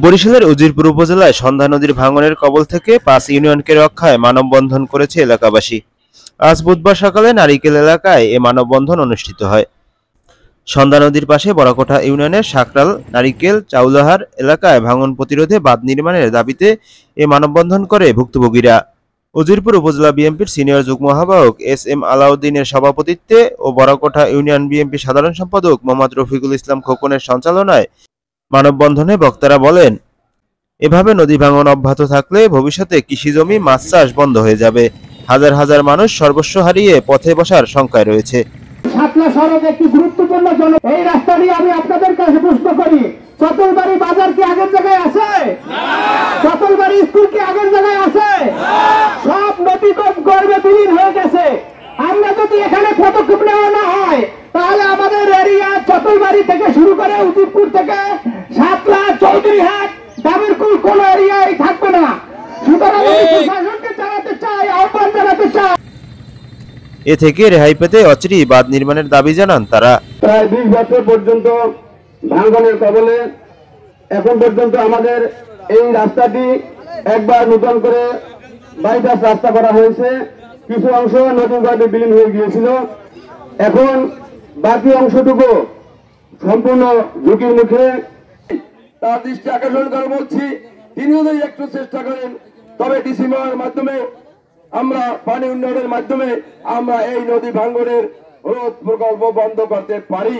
বরিশালের উজিরপুর উপজেলায় সন্ধ্যা নদীর ভাঙনের কবল থেকে ৫ ইউনিয়নকে রক্ষায় মানববন্ধন করেছে এলাকাবাসী। আজ বুধবার সকালে নারিকেল এলাকায় এ মানববন্ধন অনুষ্ঠিত হয়। সন্ধ্যা নদীর পাশে বড়কোঠা ইউনিয়নের সাকরাল, নারিকেল, চাউলাহার এলাকায় ভাঙন প্রতিরোধে বাঁধ নির্মাণের দাবিতে এ মানববন্ধন করে ভুক্তভোগীরা। উজিরপুর উপজেলা বিএনপির সিনিয়র যুগ্ম আহ্বায়ক এস.এম. আলাউদ্দিনের সভাপতিত্বে ও বড়কোঠা ইউনিয়ন বিএনপি সাধারণ সম্পাদক মোহাম্মদ রফিকুল ইসলাম খোকনের সঞ্চালনায় মানববন্ধনে বক্তারা বলেন, এভাবে নদী ভাঙন অব্যাহত থাকলে ভবিষ্যতে কৃষিজমি, মাছ চাষ বন্ধ হয়ে যাবে। হাজার হাজার মানুষ সর্বস্ব হারিয়ে পথে বসার শঙ্কায় রয়েছে। শাপলা সড়ক একটি গুরুত্বপূর্ণ এই রাস্তা নিয়ে আমি আপনাদের কাছে প্রশ্ন করি, চতলবাড়ি বাজার কি আগের জায়গায় আছে? চতলবাড়ি স্কুল কি আগের জায়গায় আছে? সব নদী গর্ভে বিলীন হয়ে গেছে। আমরা যদি এখানে পদক্ষেপ নেওয়া না হয় তাহলে আমাদের এরিয়া চতলবাড়ি থেকে শুরু করে উজিরপুর থেকে শাপলা, চৌধুরীহাট, ডাবেরকুল কোন এরিয়ায় থাকবে না। সুতরাং আমি প্রশাসনকে জানাতে চাই, আহ্বান জানাতে চাই, এ থেকে রেহাই পেতে অচিরেই বাঁধ নির্মাণের দাবি জানান তারা। প্রায় ২০ বছর পর্যন্ত ভাঙনের কবলে এখন পর্যন্ত আমাদের এই রাস্তাটি একবার নতুন করে বাইপাস রাস্তা করা হয়েছে। কিছু অংশ নদীর গর্ভে বিলীন হয়ে গিয়েছিল। এখন বাকি অংশটুকু সম্পূর্ণ ঝুঁকির মুখে। তার দৃষ্টি আকর্ষণ করে বলছি, তিনি যদি একটু চেষ্টা করেন তবে ডিসিমার মাধ্যমে আমরা পানি উন্নয়নের মাধ্যমে আমরা এই নদী ভাঙনের রোধ প্রকল্প বন্ধ করতে পারি।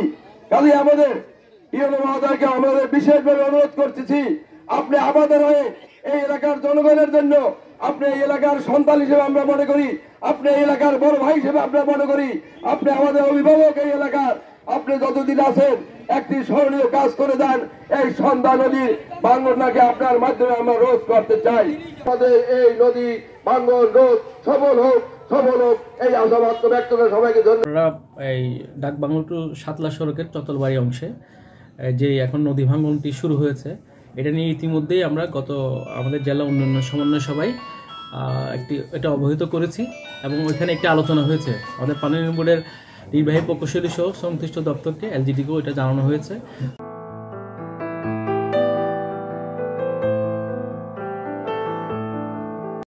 কাজে আমাদের ইউনো মহোদয়কে আমাদের বিশেষভাবে অনুরোধ করতেছি, আপনি আমাদের হয়ে এই এলাকার জনগণের জন্য, আপনি এই এলাকার সন্তান হিসেবে আমরা মনে করি, আপনি এই এলাকার বড় ভাই হিসেবে আমরা মনে করি, আপনি আমাদের অভিভাবক এই এলাকার, আপনি যতদিন আছেন একটি স্মরণীয় কাজ করে দেন। এই সন্ধ্যা নদীর ভাঙনটাকে আপনার মাধ্যমে আমরা রোধ করতে চাই। আমাদের এই নদী ভাঙন রোধ সফল হোক, সফল হোক, এই আশাবাদ ব্যক্ত করে সবাইকে ধন্যবাদ। এই ডাকবাংলো টু সাতলা সড়কের চতলবাড়ি অংশে যে এখন নদী ভাঙনটি শুরু হয়েছে, এটা নিয়ে ইতিমধ্যেই আমরা আমাদের জেলা উন্নয়ন সমন্বয় সভায় এটা অবহিত করেছি এবং ওইখানে একটি আলোচনা হয়েছে। আমাদের পানি বোর্ডের নির্বাহী প্রকৌশলী সহ সংশ্লিষ্ট দপ্তরকে, এলজিডিকেও এটা জানানো হয়েছে।